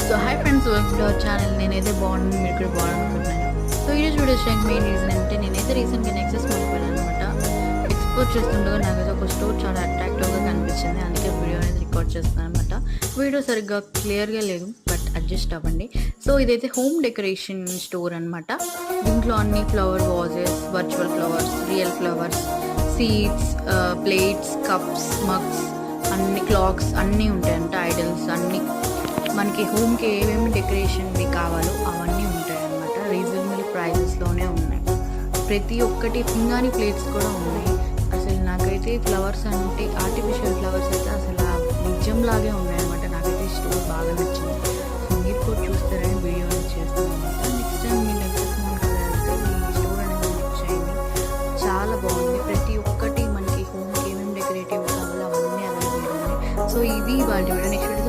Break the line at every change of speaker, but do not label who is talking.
So hi friends, welcome to our channel. నేనైతే బాగున్నాను, మీరు కూడా బాగున్నానుకుంటున్నాను. సో ఈరోజు వీడియో చేయడానికి మెయిన్ రీజన్ అంటే నేనైతే రీసెంట్గా నెక్సెస్ మాల్కి వెళ్ళాను అనమాట. ఎక్స్ప్లోర్ చేస్తుండగా నాకైతే ఒక స్టోర్ చాలా అట్రాక్టివ్గా కనిపించింది, అందుకే వీడియో అనేది రికార్డ్ చేస్తాను అనమాట. వీడియో సరిగ్గా క్లియర్గా లేదు, బట్ అడ్జస్ట్ అవ్వండి. సో ఇదైతే హోమ్ డెకరేషన్ స్టోర్ అనమాట. దీంట్లో అన్ని flower vases, virtual flowers, real flowers, seeds, plates, cups, mugs, అన్ని క్లాక్స్ అన్నీ ఉంటాయంట. ఐడల్స్ అన్నీ మనకి హోమ్కి ఏమేమి డెకరేషన్వి కావాలో అవన్నీ ఉంటాయన్నమాట. రీజనబుల్ ప్రైజెస్లోనే ఉన్నాయి. ప్రతి ఒక్కటి పింగాణి ప్లేట్స్ కూడా ఉన్నాయి. అసలు నాకైతే ఫ్లవర్స్ అంటే ఆర్టిఫిషియల్ ఫ్లవర్స్ అయితే అసలు నిజంలాగే ఉన్నాయన్నమాట. నాకైతే స్టోర్ బాగా నచ్చింది. సో మీరు కూడా చూస్తారని వీడియో అనేది చేస్తాను అనమాట. నెక్స్ట్ టైం మీరు నెక్స్ట్ వెళ్తే ఈ స్టోర్ అనేది వచ్చేయండి, చాలా బాగుంది. ప్రతి ఒక్కటి మనకి హోమ్కి ఏమేమి డెకరేటివ్ కావాలో అవన్నీ అవైలబుల్ ఉన్నాయి. సో ఇది వాళ్ళ వీడియో. నెక్స్ట్